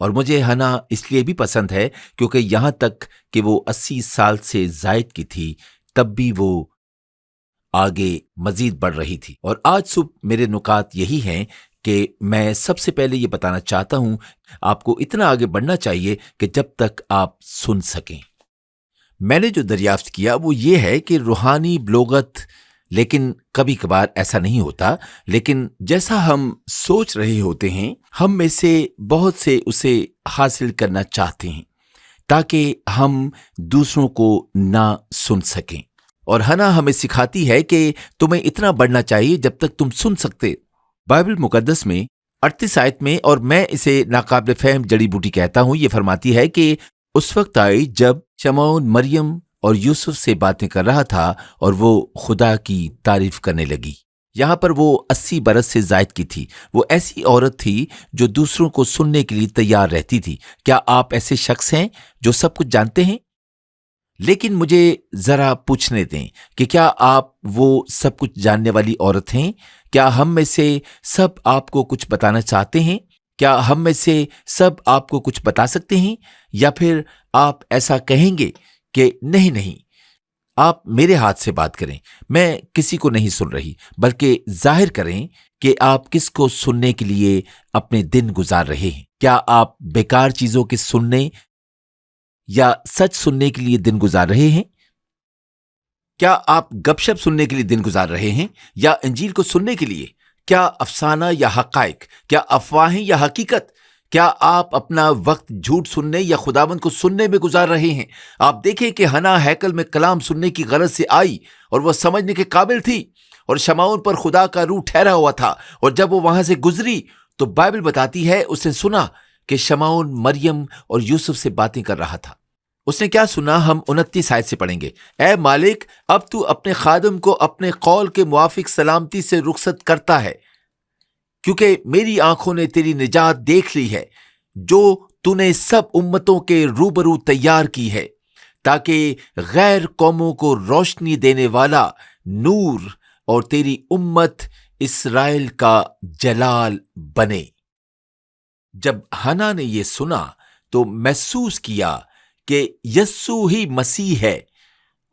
اور مجھے ہنا اس لیے بھی پسند ہے کیونکہ یہاں تک کہ وہ 80 سال سے زائد کی تھی تب بھی وہ آگے مزید بڑھ رہی تھی۔ اور آج صبح میرے نکات یہی ہیں کہ میں سب سے پہلے یہ بتانا چاہتا ہوں، آپ کو اتنا آگے بڑھنا چاہیے کہ جب تک آپ سن سکیں۔ میں نے جو دریافت کیا وہ یہ ہے کہ روحانی بلوغت، لیکن کبھی کبھار ایسا نہیں ہوتا، لیکن جیسا ہم سوچ رہے ہوتے ہیں ہم میں سے بہت سے اسے حاصل کرنا چاہتے ہیں تاکہ ہم دوسروں کو نہ سن سکیں۔ اور ہنا ہمیں سکھاتی ہے کہ تمہیں اتنا بڑھنا چاہیے جب تک تم سن سکتے۔ بائبل مقدس میں 38 آیت میں، اور میں اسے ناقابل فہم جڑی بوٹی کہتا ہوں، یہ فرماتی ہے کہ اس وقت آئی جب شمعون مریم اور یوسف سے باتیں کر رہا تھا اور وہ خدا کی تعریف کرنے لگی۔ یہاں پر وہ 80 برس سے زائد کی تھی۔ وہ ایسی عورت تھی جو دوسروں کو سننے کے لیے تیار رہتی تھی۔ کیا آپ ایسے شخص ہیں جو سب کچھ جانتے ہیں؟ لیکن مجھے ذرا پوچھنے دیں کہ کیا آپ وہ سب کچھ جاننے والی عورت ہیں؟ کیا ہم میں سے سب آپ کو کچھ بتانا چاہتے ہیں؟ کیا ہم میں سے سب آپ کو کچھ بتا سکتے ہیں؟ یا پھر آپ ایسا کہیں گے کہ نہیں، آپ میرے ہاتھ سے بات کریں، میں کسی کو نہیں سن رہی، بلکہ ظاہر کریں کہ آپ کس کو سننے کے لیے اپنے دن گزار رہے ہیں۔ کیا آپ بیکار چیزوں کے سننے یا سچ سننے کے لیے دن گزار رہے ہیں؟ کیا آپ گپ شپ سننے کے لیے دن گزار رہے ہیں یا انجیل کو سننے کے لیے؟ کیا افسانہ یا حقائق؟ کیا افواہیں یا حقیقت؟ کیا آپ اپنا وقت جھوٹ سننے یا خداوند کو سننے میں گزار رہے ہیں؟ آپ دیکھیں کہ ہنا ہیکل میں کلام سننے کی غرض سے آئی اور وہ سمجھنے کے قابل تھی، اور شمعون پر خدا کا روح ٹھہرا ہوا تھا، اور جب وہ وہاں سے گزری تو بائبل بتاتی ہے اس نے سنا کہ شمعون مریم اور یوسف سے باتیں کر رہا تھا۔ اس نے کیا سنا؟ ہم 29 آیت سے پڑھیں گے۔ اے مالک، اب تو اپنے خادم کو اپنے قول کے موافق سلامتی سے رخصت کرتا ہے، کیونکہ میری آنکھوں نے تیری نجات دیکھ لی ہے جو تو نے سب امتوں کے روبرو تیار کی ہے، تاکہ غیر قوموں کو روشنی دینے والا نور اور تیری امت اسرائیل کا جلال بنے۔ جب ہنا نے یہ سنا تو محسوس کیا کہ یسوع ہی مسیح ہے،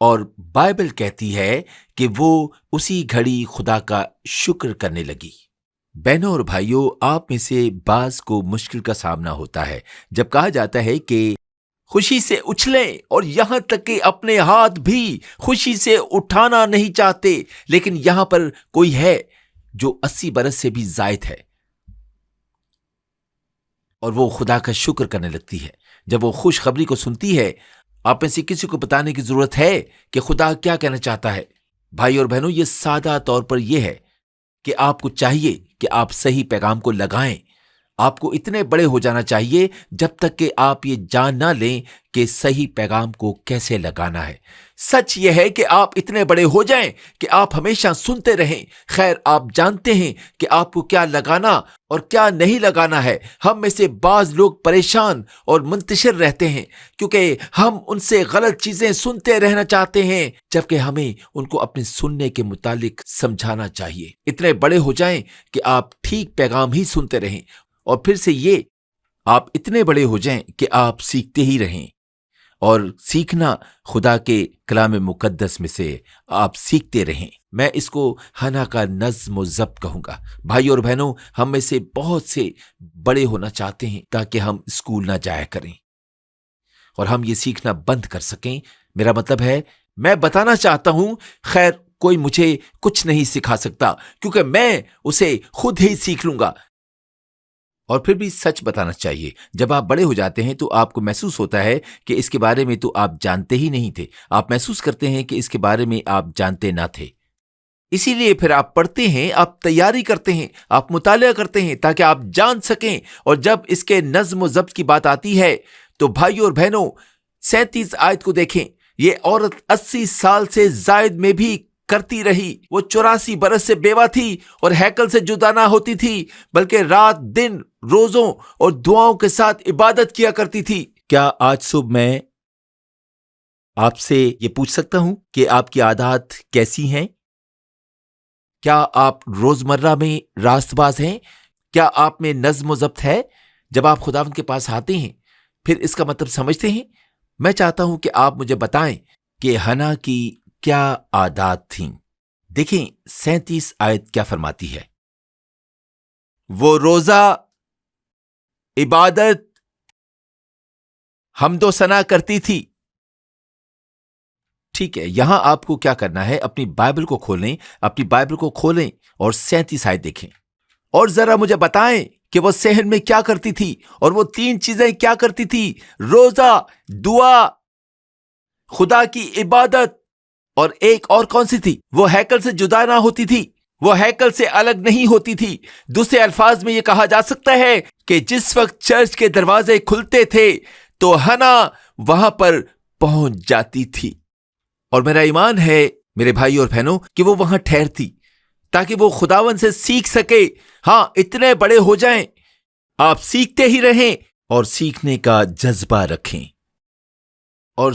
اور بائبل کہتی ہے کہ وہ اسی گھڑی خدا کا شکر کرنے لگی۔ بہنوں اور بھائیوں، آپ میں سے بعض کو مشکل کا سامنا ہوتا ہے جب کہا جاتا ہے کہ خوشی سے اچھلیں، اور یہاں تک کہ اپنے ہاتھ بھی خوشی سے اٹھانا نہیں چاہتے، لیکن یہاں پر کوئی ہے جو 80 برس سے بھی زائد ہے اور وہ خدا کا شکر کرنے لگتی ہے۔ جب وہ خوشخبری کو سنتی ہے، آپ میں سے کسی کو بتانے کی ضرورت ہے کہ خدا کیا کہنا چاہتا ہے۔ بھائی اور بہنوں، یہ سادہ طور پر یہ ہے کہ آپ کو چاہیے کہ آپ صحیح پیغام کو لگائیں۔ آپ کو اتنے بڑے ہو جانا چاہیے جب تک کہ آپ یہ جان نہ لیں کہ صحیح پیغام کو کیسے لگانا ہے۔ سچ یہ ہے کہ آپ اتنے بڑے ہو جائیں کہ آپ ہمیشہ سنتے رہیں۔ خیر، آپ جانتے ہیں کہ آپ کو کیا لگانا اور کیا نہیں لگانا ہے۔ ہم میں سے بعض لوگ پریشان اور منتشر رہتے ہیں کیونکہ ہم ان سے غلط چیزیں سنتے رہنا چاہتے ہیں، جبکہ ہمیں ان کو اپنے سننے کے متعلق سمجھانا چاہیے۔ اتنے بڑے ہو جائیں کہ آپ ٹھیک پیغام ہی سنتے رہیں، اور پھر سے یہ آپ اتنے بڑے ہو جائیں کہ آپ سیکھتے ہی رہیں، اور سیکھنا خدا کے کلام مقدس میں سے آپ سیکھتے رہیں۔ میں اس کو ہنا کا نظم و ضبط کہوں گا۔ بھائی اور بہنوں، ہم میں سے بہت سے بڑے ہونا چاہتے ہیں تاکہ ہم اسکول نہ جایا کریں اور ہم یہ سیکھنا بند کر سکیں۔ میرا مطلب ہے، میں بتانا چاہتا ہوں، خیر کوئی مجھے کچھ نہیں سکھا سکتا کیونکہ میں اسے خود ہی سیکھ لوں گا۔ اور پھر بھی سچ بتانا چاہیے، جب آپ بڑے ہو جاتے ہیں تو آپ کو محسوس ہوتا ہے کہ اس کے بارے میں تو آپ جانتے ہی نہیں تھے۔ آپ محسوس کرتے ہیں کہ اس کے بارے میں آپ جانتے نہ تھے، اسی لیے پھر آپ پڑھتے ہیں، آپ تیاری کرتے ہیں، آپ مطالعہ کرتے ہیں تاکہ آپ جان سکیں۔ اور جب اس کے نظم و ضبط کی بات آتی ہے تو بھائیوں اور بہنوں، 37 آیت کو دیکھیں۔ یہ عورت 80 سال سے زائد میں بھی کرتی رہی۔ وہ 84 برس سے بیوہ تھی اور ہیکل سے جدا نہ ہوتی تھی، بلکہ رات دن روزوں اور دعاؤں کے ساتھ عبادت کیا کرتی تھی۔ کیا آج صبح میں آپ سے یہ پوچھ سکتا ہوں کہ آپ کی عادات کیسی ہیں؟ کیا آپ روزمرہ میں راست باز ہیں؟ کیا آپ میں نظم و ضبط ہے؟ جب آپ خداوند کے پاس آتے ہیں پھر اس کا مطلب سمجھتے ہیں؟ میں چاہتا ہوں کہ آپ مجھے بتائیں کہ حنا کی کیا عادات تھیں۔ دیکھیں 37 آیت کیا فرماتی ہے۔ وہ روزہ، عبادت، حمد و ثنا کرتی تھی۔ ٹھیک ہے، یہاں آپ کو کیا کرنا ہے، اپنی بائبل کو کھولیں اور 37 آیت دیکھیں اور ذرا مجھے بتائیں کہ وہ صحن میں کیا کرتی تھی، اور وہ 3 چیزیں کیا کرتی تھی؟ روزہ، دعا، خدا کی عبادت، اور ایک اور کون سی تھی؟ وہ ہیکل سے جدا نہ ہوتی تھی، وہ ہیکل سے الگ نہیں ہوتی تھی۔ دوسرے الفاظ میں یہ کہا جا سکتا ہے کہ جس وقت چرچ کے دروازے کھلتے تھے تو حنا وہاں پر پہنچ جاتی تھی۔ اور میرا ایمان ہے میرے بھائی اور بہنوں کہ وہ وہاں ٹھہرتی تاکہ وہ خداوند سے سیکھ سکے۔ ہاں، اتنے بڑے ہو جائیں، آپ سیکھتے ہی رہیں اور سیکھنے کا جذبہ رکھیں۔ اور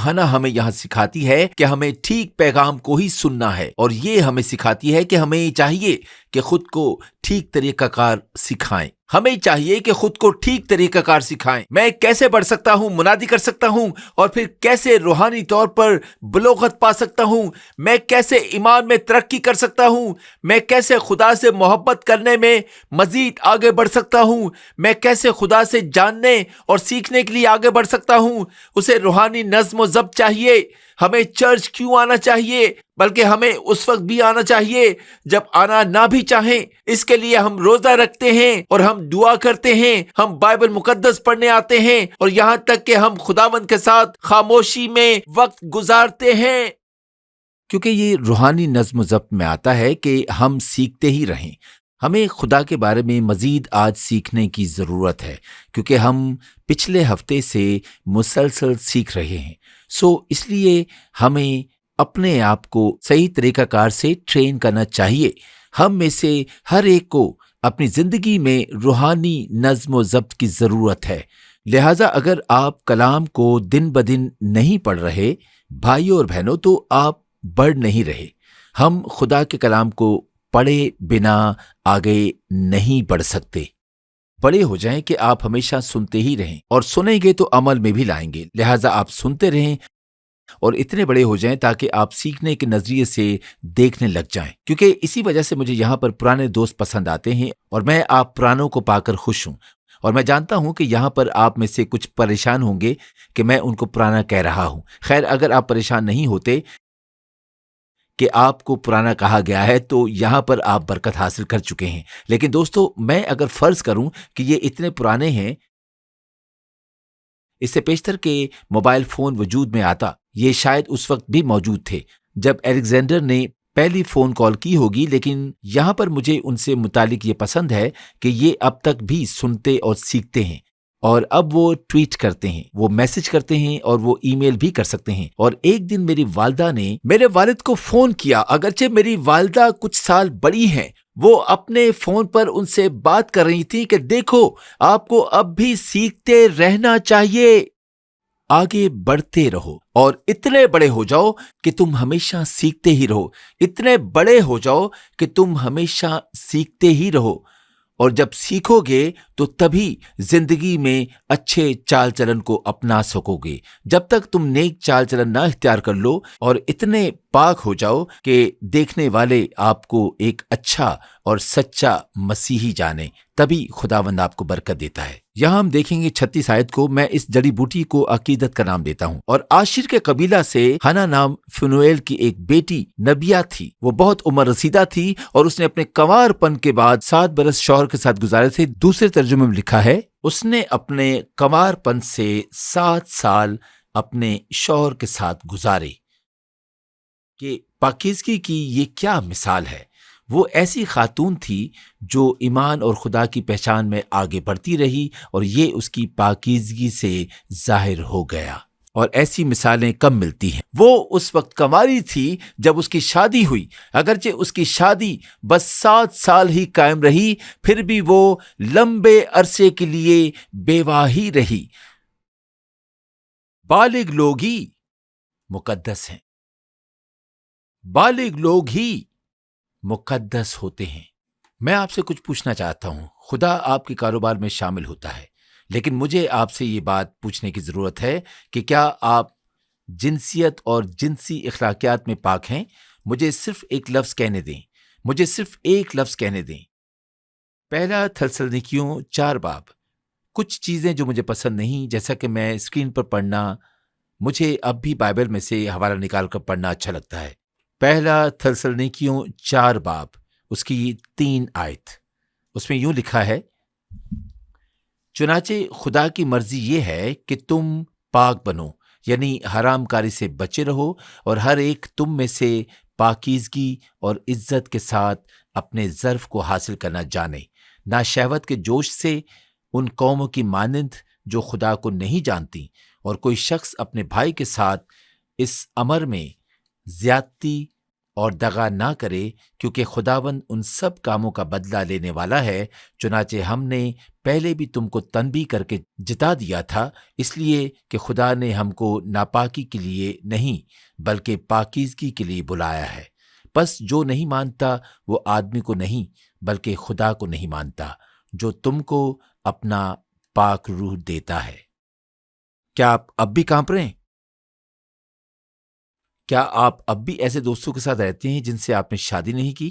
حنا ہمیں یہاں سکھاتی ہے کہ ہمیں ٹھیک پیغام کو ہی سننا ہے، اور یہ ہمیں سکھاتی ہے کہ ہمیں چاہیے کہ خود کو ٹھیک طریقہ کار سکھائیں۔ ہمیں چاہیے کہ خود کو ٹھیک طریقہ کار سکھائیں۔ میں کیسے بڑھ سکتا ہوں، منادی کر سکتا ہوں، اور پھر کیسے روحانی طور پر بلوغت پا سکتا ہوں، میں کیسے ایمان میں ترقی کر سکتا ہوں، میں کیسے خدا سے محبت کرنے میں مزید آگے بڑھ سکتا ہوں، میں کیسے خدا سے جاننے اور سیکھنے کے لیے آگے بڑھ سکتا ہوں۔ اسے روحانی نظم و ضبط چاہیے۔ ہمیں چرچ کیوں آنا چاہیے؟ بلکہ ہمیں اس وقت بھی آنا چاہیے جب آنا نہ بھی چاہیں۔ اس کے لیے ہم روزہ رکھتے ہیں اور ہم دعا کرتے ہیں، ہم بائبل مقدس پڑھنے آتے ہیں، اور یہاں تک کہ ہم خداوند کے ساتھ خاموشی میں وقت گزارتے ہیں، کیونکہ یہ روحانی نظم و ضبط میں آتا ہے کہ ہم سیکھتے ہی رہیں۔ ہمیں خدا کے بارے میں مزید آج سیکھنے کی ضرورت ہے، کیونکہ ہم پچھلے ہفتے سے مسلسل سیکھ رہے ہیں۔ اس لیے ہمیں اپنے آپ کو صحیح طریقہ کار سے ٹرین کرنا چاہیے۔ ہم میں سے ہر ایک کو اپنی زندگی میں روحانی نظم و ضبط کی ضرورت ہے۔ لہٰذا اگر آپ کلام کو دن بدن نہیں پڑھ رہے بھائیوں اور بہنوں، تو آپ بڑھ نہیں رہے۔ ہم خدا کے کلام کو پڑھے بنا آگے نہیں بڑھ سکتے۔ بڑے ہو جائیں کہ آپ ہمیشہ سنتے ہی رہیں، اور سنیں گے تو عمل میں بھی لائیں گے۔ لہٰذا آپ سنتے رہیں اور اتنے بڑے ہو جائیں تاکہ آپ سیکھنے کے نظریے سے دیکھنے لگ جائیں، کیونکہ اسی وجہ سے مجھے یہاں پر پرانے دوست پسند آتے ہیں، اور میں آپ پرانوں کو پا کر خوش ہوں۔ اور میں جانتا ہوں کہ یہاں پر آپ میں سے کچھ پریشان ہوں گے کہ میں ان کو پرانا کہہ رہا ہوں۔ خیر، اگر آپ پریشان نہیں ہوتے کہ آپ کو پرانا کہا گیا ہے تو یہاں پر آپ برکت حاصل کر چکے ہیں۔ لیکن دوستو، میں اگر فرض کروں کہ یہ اتنے پرانے ہیں، اس سے پیشتر کے موبائل فون وجود میں آتا، یہ شاید اس وقت بھی موجود تھے جب الیگزینڈر نے پہلی فون کال کی ہوگی، لیکن یہاں پر مجھے ان سے متعلق یہ پسند ہے کہ یہ اب تک بھی سنتے اور سیکھتے ہیں، اور اب وہ ٹویٹ کرتے ہیں، وہ میسج کرتے ہیں، اور وہ ای میل بھی کر سکتے ہیں۔ اور ایک دن میری والدہ نے میرے والد کو فون کیا، اگرچہ میری والدہ کچھ سال بڑی ہیں، وہ اپنے فون پر ان سے بات کر رہی تھی کہ دیکھو، آپ کو اب بھی سیکھتے رہنا چاہیے، آگے بڑھتے رہو، اور اتنے بڑے ہو جاؤ کہ تم ہمیشہ سیکھتے ہی رہو، اتنے بڑے ہو جاؤ کہ تم ہمیشہ سیکھتے ہی رہو۔ اور جب سیکھو گے تو تبھی زندگی میں اچھے چال چلن کو اپنا سکو گے۔ جب تک تم نیک چال چلن نہ اختیار کر لو اور اتنے پاک ہو جاؤ کہ دیکھنے والے آپ کو ایک اچھا اور سچا مسیحی جانے، تبھی خداوند آپ کو برکت دیتا ہے۔ یہاں ہم دیکھیں گے 36 آیت کو، میں اس جڑی بوٹی کو عقیدت کا نام دیتا ہوں۔ اور عاشر کے قبیلہ سے حنا نام فنویل کی ایک بیٹی نبیہ تھی، وہ بہت عمر رسیدہ تھی، اور اس نے اپنے کنوار پن کے بعد 7 برس شوہر کے ساتھ گزارے تھے۔ دوسرے ترجمے میں لکھا ہے اس نے اپنے کنوار پن سے 7 سال اپنے شوہر کے ساتھ گزارے۔ کہ پاکیزگی کی یہ کیا مثال ہے! وہ ایسی خاتون تھی جو ایمان اور خدا کی پہچان میں آگے بڑھتی رہی، اور یہ اس کی پاکیزگی سے ظاہر ہو گیا۔ اور ایسی مثالیں کم ملتی ہیں۔ وہ اس وقت کنواری تھی جب اس کی شادی ہوئی، اگرچہ اس کی شادی بس 7 سال ہی قائم رہی، پھر بھی وہ لمبے عرصے کے لیے بیوہ ہی رہی۔ بالغ لوگ ہی مقدس ہیں، بالغ لوگ ہی مقدس ہوتے ہیں۔ میں آپ سے کچھ پوچھنا چاہتا ہوں. خدا آپ کے کاروبار میں شامل ہوتا ہے، لیکن مجھے آپ سے یہ بات پوچھنے کی ضرورت ہے کہ کیا آپ جنسیت اور جنسی اخلاقیات میں پاک ہیں؟ مجھے صرف ایک لفظ کہنے دیں. مجھے صرف ایک لفظ کہنے دیں. پہلا تھسلنیکیوں 4 باب. کچھ چیزیں جو مجھے پسند نہیں، جیسا کہ میں اسکرین پر پڑھنا، مجھے اب بھی بائبل میں سے حوالہ نکال کر پڑھنا اچھا لگتا ہے. پہلا تھسلنیکیوں 4 باب، اس کی 3 آیت. اس میں یوں لکھا ہے: چنانچہ خدا کی مرضی یہ ہے کہ تم پاک بنو، یعنی حرام کاری سے بچے رہو، اور ہر ایک تم میں سے پاکیزگی اور عزت کے ساتھ اپنے ظرف کو حاصل کرنا جانے، نہ شہوت کے جوش سے، ان قوموں کی مانند جو خدا کو نہیں جانتی. اور کوئی شخص اپنے بھائی کے ساتھ اس امر میں زیادتی اور دغا نہ کرے، کیونکہ خداوند ان سب کاموں کا بدلہ لینے والا ہے. چنانچہ ہم نے پہلے بھی تم کو تنبیہ کر کے جتا دیا تھا، اس لیے کہ خدا نے ہم کو ناپاکی کے لیے نہیں بلکہ پاکیزگی کے لیے بلایا ہے. پس جو نہیں مانتا وہ آدمی کو نہیں بلکہ خدا کو نہیں مانتا، جو تم کو اپنا پاک روح دیتا ہے. کیا آپ اب بھی کانپ رہے ہیں؟ کیا آپ اب بھی ایسے دوستوں کے ساتھ رہتے ہیں جن سے آپ نے شادی نہیں کی؟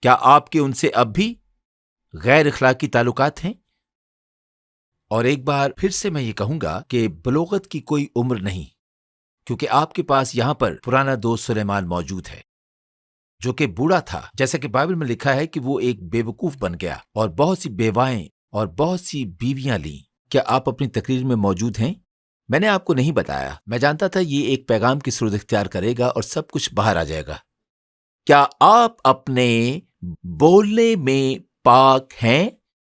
کیا آپ کے ان سے اب بھی غیر اخلاقی تعلقات ہیں؟ اور ایک بار پھر سے میں یہ کہوں گا کہ بلوغت کی کوئی عمر نہیں، کیونکہ آپ کے پاس یہاں پر پرانا دوست سلیمان موجود ہے جو کہ بوڑھا تھا، جیسا کہ بائبل میں لکھا ہے کہ وہ ایک بے وقوف بن گیا اور بہت سی بیوائیں اور بہت سی بیویاں لیں. کیا آپ اپنی تقریر میں موجود ہیں؟ میں نے آپ کو نہیں بتایا. میں جانتا تھا یہ ایک پیغام کی صورت اختیار کرے گا اور سب کچھ باہر آ جائے گا. کیا آپ اپنے بولنے میں پاک ہیں؟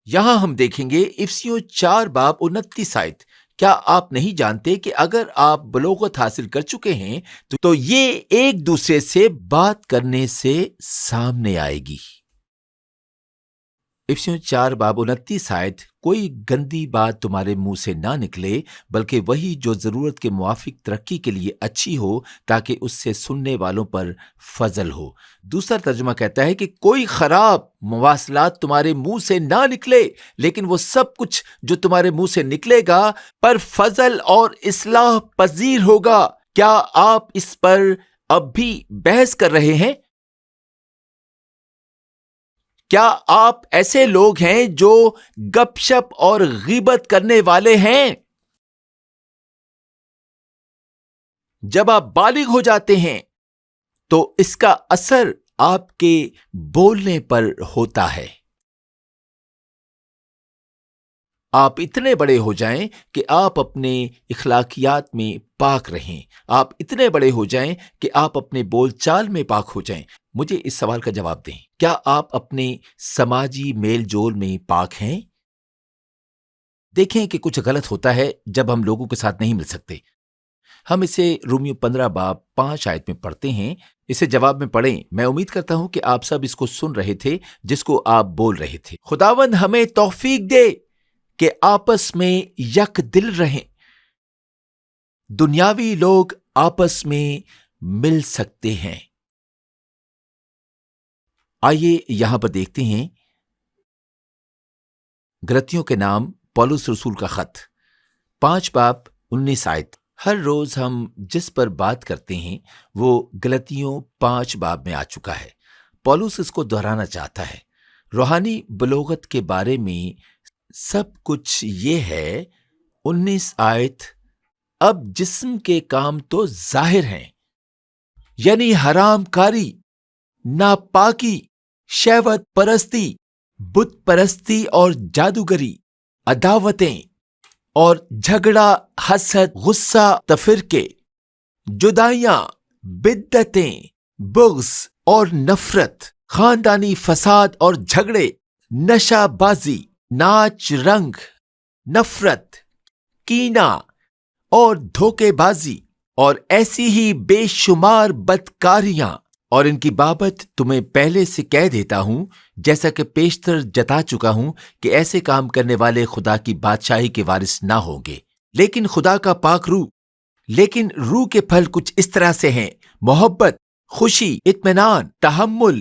یہاں ہم دیکھیں گے افسیوں 4 باب 29 آیت. کیا آپ نہیں جانتے کہ اگر آپ بلوغت حاصل کر چکے ہیں تو یہ ایک دوسرے سے بات کرنے سے سامنے آئے گی؟ افسیوں 4 باب 29 آیت: کوئی گندی بات تمہارے منہ سے نہ نکلے، بلکہ وہی جو ضرورت کے موافق ترقی کے لیے اچھی ہو، تاکہ اس سے سننے والوں پر فضل ہو. دوسرا ترجمہ کہتا ہے کہ کوئی خراب مواصلات تمہارے منہ سے نہ نکلے، لیکن وہ سب کچھ جو تمہارے منہ سے نکلے گا پر فضل اور اصلاح پذیر ہوگا. کیا آپ اس پر اب بھی بحث کر رہے ہیں؟ کیا آپ ایسے لوگ ہیں جو گپ شپ اور غیبت کرنے والے ہیں؟ جب آپ بالغ ہو جاتے ہیں تو اس کا اثر آپ کے بولنے پر ہوتا ہے. آپ اتنے بڑے ہو جائیں کہ آپ اپنے اخلاقیات میں پاک رہیں. آپ اتنے بڑے ہو جائیں کہ آپ اپنے بول چال میں پاک ہو جائیں. مجھے اس سوال کا جواب دیں: کیا آپ اپنے سماجی میل جول میں پاک ہیں؟ دیکھیں کہ کچھ غلط ہوتا ہے جب ہم لوگوں کے ساتھ نہیں مل سکتے. ہم اسے رومیو 15 باب 5 آیت میں پڑھتے ہیں. اسے جواب میں پڑھیں. میں امید کرتا ہوں کہ آپ سب اس کو سن رہے تھے جس کو آپ بول رہے تھے. خداوند ہمیں توفیق دے کہ آپس میں یک دل رہیں. دنیاوی لوگ آپس میں مل سکتے ہیں. آئیے یہاں پر دیکھتے ہیں گلتیوں کے نام پولس رسول کا خط 5 باب 19 آیت. ہر روز ہم جس پر بات کرتے ہیں وہ گلتیوں 5 باب میں آ چکا ہے. پولس اس کو دہرانا چاہتا ہے. روحانی بلوغت کے بارے میں سب کچھ یہ ہے. 19 آیت: اب جسم کے کام تو ظاہر ہیں، یعنی حرام کاری، ناپاکی، شہوت پرستی، بت پرستی اور جادوگری، عداوتیں اور جھگڑا، حسد، غصہ، تفرقے، جدائیاں، بدعتیں، بغض اور نفرت، خاندانی فساد اور جھگڑے، نشہ بازی، ناچ رنگ، نفرت، کینہ اور دھوکے بازی اور ایسی ہی بے شمار بدکاریاں. اور ان کی بابت تمہیں پہلے سے کہہ دیتا ہوں، جیسا کہ پیشتر جتا چکا ہوں، کہ ایسے کام کرنے والے خدا کی بادشاہی کے وارث نہ ہوں گے. لیکن خدا کا پاک روح، لیکن روح کے پھل کچھ اس طرح سے ہیں: محبت، خوشی، اطمینان، تحمل،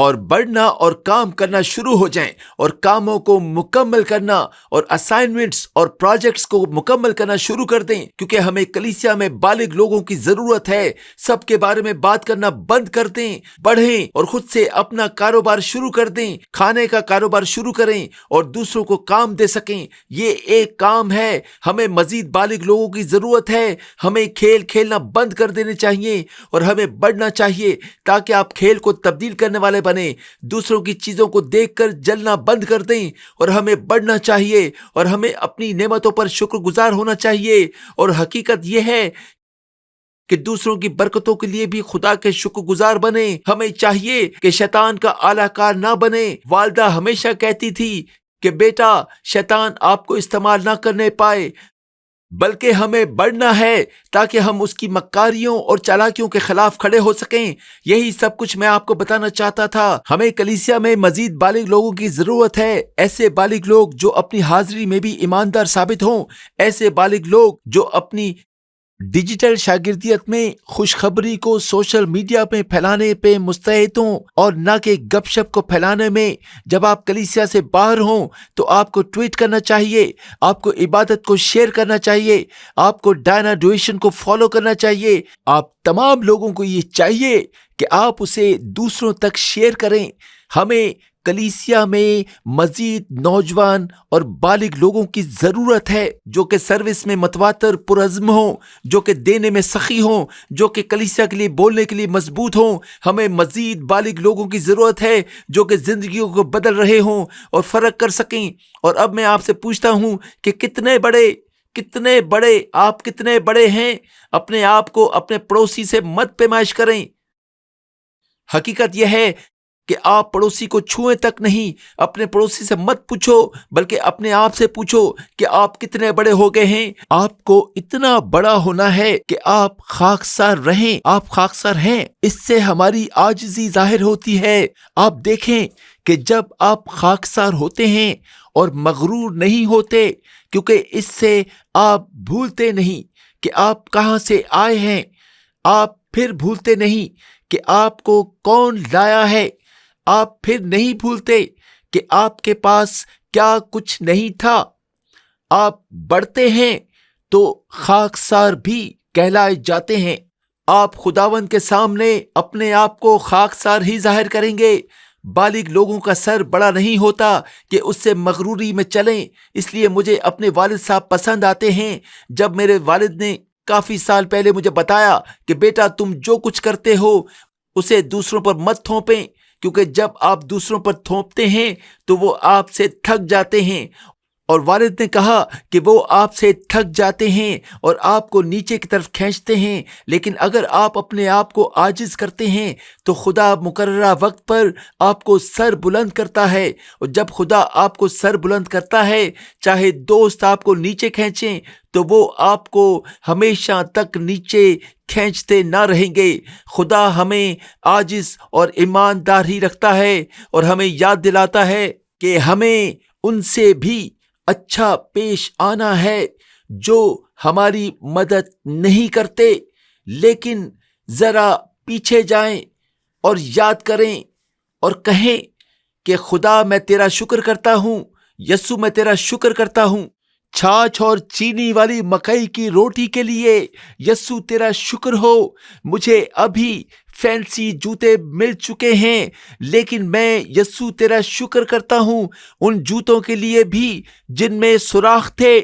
اور بڑھنا اور کام کرنا شروع ہو جائیں اور کاموں کو مکمل کرنا اور اسائنمنٹس اور پروجیکٹس کو مکمل کرنا شروع کر دیں، کیونکہ ہمیں کلیسیا میں بالغ لوگوں کی ضرورت ہے۔ سب کے بارے میں بات کرنا بند کر دیں، بڑھیں اور خود سے اپنا کاروبار شروع کر دیں، کھانے کا کاروبار شروع کریں اور دوسروں کو کام دے سکیں۔ یہ ایک کام ہے، ہمیں مزید بالغ لوگوں کی ضرورت ہے۔ ہمیں کھیل کھیلنا بند کر دینے چاہیے اور ہمیں بڑھنا چاہیے تاکہ آپ کھیل کو تبدیل کرنے والے بنے۔ دوسروں کی چیزوں کو دیکھ کر جلنا بند کر دیں اور ہمیں بڑھنا چاہیے اور ہمیں اپنی نعمتوں پر شکر گزار ہونا چاہیے۔ اور حقیقت یہ ہے کہ دوسروں کی برکتوں کے لیے بھی خدا کے شکر گزار بنے۔ ہمیں چاہیے کہ شیطان کا اعلی کار نہ بنے۔ والدہ ہمیشہ کہتی تھی کہ بیٹا، شیطان آپ کو استعمال نہ کرنے پائے، بلکہ ہمیں بڑھنا ہے تاکہ ہم اس کی مکاریوں اور چالاکیوں کے خلاف کھڑے ہو سکیں۔ یہی سب کچھ میں آپ کو بتانا چاہتا تھا۔ ہمیں کلیسیا میں مزید بالغ لوگوں کی ضرورت ہے، ایسے بالغ لوگ جو اپنی حاضری میں بھی ایماندار ثابت ہوں، ایسے بالغ لوگ جو اپنی ڈیجیٹل شاگردیت میں خوشخبری کو سوشل میڈیا پہ پھیلانے پہ مستعد ہوں اور نہ کہ گپ شپ کو پھیلانے میں۔ جب آپ کلیسیا سے باہر ہوں تو آپ کو ٹویٹ کرنا چاہیے، آپ کو عبادت کو شیئر کرنا چاہیے، آپ کو ڈائنا ڈویشن کو فالو کرنا چاہیے۔ آپ تمام لوگوں کو یہ چاہیے کہ آپ اسے دوسروں تک شیئر کریں۔ ہمیں کلیسیا میں مزید نوجوان اور بالغ لوگوں کی ضرورت ہے جو کہ سروس میں متواتر پرعزم ہوں، جو کہ دینے میں سخی ہوں، جو کہ کلیسیا کے لیے بولنے کے لیے مضبوط ہوں۔ ہمیں مزید بالغ لوگوں کی ضرورت ہے جو کہ زندگیوں کو بدل رہے ہوں اور فرق کر سکیں۔ اور اب میں آپ سے پوچھتا ہوں کہ کتنے بڑے آپ کتنے بڑے ہیں؟ اپنے آپ کو اپنے پڑوسی سے مت پیمائش کریں۔ حقیقت یہ ہے کہ آپ پڑوسی کو چھوئیں تک نہیں۔ اپنے پڑوسی سے مت پوچھو، بلکہ اپنے آپ سے پوچھو کہ آپ کتنے بڑے ہو گئے ہیں۔ آپ کو اتنا بڑا ہونا ہے کہ آپ خاکسار رہیں۔ آپ خاکسار ہیں، اس سے ہماری عاجزی ظاہر ہوتی ہے۔ آپ دیکھیں کہ جب آپ خاکسار ہوتے ہیں اور مغرور نہیں ہوتے، کیونکہ اس سے آپ بھولتے نہیں کہ آپ کہاں سے آئے ہیں، آپ پھر بھولتے نہیں کہ آپ کو کون لایا ہے، آپ پھر نہیں بھولتے کہ آپ کے پاس کیا کچھ نہیں تھا۔ آپ بڑھتے ہیں تو خاکسار بھی کہلائے جاتے ہیں۔ آپ خداوند کے سامنے اپنے آپ کو خاکسار ہی ظاہر کریں گے۔ بالغ لوگوں کا سر بڑا نہیں ہوتا کہ اس سے مغروری میں چلیں۔ اس لیے مجھے اپنے والد صاحب پسند آتے ہیں۔ جب میرے والد نے کافی سال پہلے مجھے بتایا کہ بیٹا، تم جو کچھ کرتے ہو اسے دوسروں پر مت تھوپیں، کیونکہ جب آپ دوسروں پر تھوپتے ہیں تو وہ آپ سے تھک جاتے ہیں۔ اور والد نے کہا کہ وہ آپ سے تھک جاتے ہیں اور آپ کو نیچے کی طرف کھینچتے ہیں، لیکن اگر آپ اپنے آپ کو عاجز کرتے ہیں تو خدا مقررہ وقت پر آپ کو سر بلند کرتا ہے۔ اور جب خدا آپ کو سر بلند کرتا ہے، چاہے دوست آپ کو نیچے کھینچیں تو وہ آپ کو ہمیشہ تک نیچے کھینچتے نہ رہیں گے۔ خدا ہمیں عاجز اور ایماندار ہی رکھتا ہے اور ہمیں یاد دلاتا ہے کہ ہمیں ان سے بھی اچھا پیش آنا ہے جو ہماری مدد نہیں کرتے، لیکن ذرا پیچھے جائیں اور یاد کریں اور کہیں کہ خدا، میں تیرا شکر کرتا ہوں، یسوع میں تیرا شکر کرتا ہوں چھاچھ اور چینی والی مکئی کی روٹی کے لیے۔ یسوع تیرا شکر ہو، مجھے ابھی فینسی جوتے مل چکے ہیں، لیکن میں یسوع تیرا شکر کرتا ہوں ان جوتوں کے لیے بھی جن میں سوراخ تھے،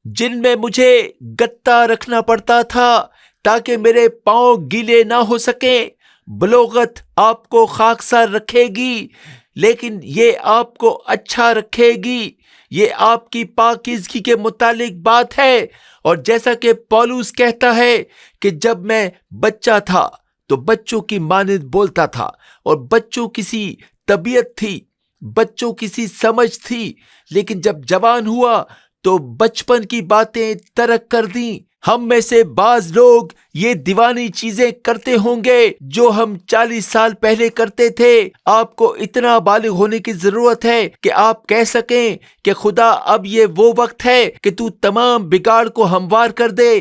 جن میں مجھے گتا رکھنا پڑتا تھا تاکہ میرے پاؤں گیلے نہ ہو سکیں۔ بلوغت آپ کو خاکسار رکھے گی، لیکن یہ آپ کو اچھا رکھے گی۔ یہ آپ کی پاکیزگی کے متعلق بات ہے۔ اور جیسا کہ پولس کہتا ہے کہ جب میں بچہ تھا تو بچوں کی مانند بولتا تھا، اور بچوں کسی طبیعت تھی، بچوں کسی سمجھ تھی، لیکن جب جوان ہوا تو بچپن کی باتیں ترک کر دیں۔ ہم میں سے بعض لوگ یہ دیوانی چیزیں کرتے ہوں گے جو ہم 40 سال پہلے کرتے تھے۔ آپ کو اتنا بالغ ہونے کی ضرورت ہے کہ آپ کہہ سکیں کہ خدا، اب یہ وہ وقت ہے کہ تو تمام بگاڑ کو ہموار کر دے۔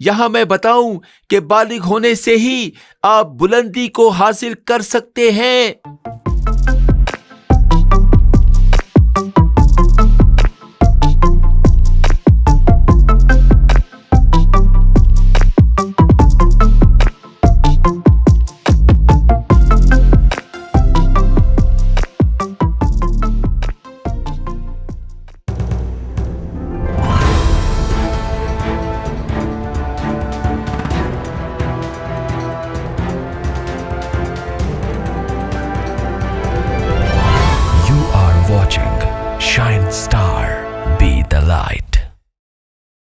یہاں میں بتاؤں کہ بالغ ہونے سے ہی آپ بلندی کو حاصل کر سکتے ہیں.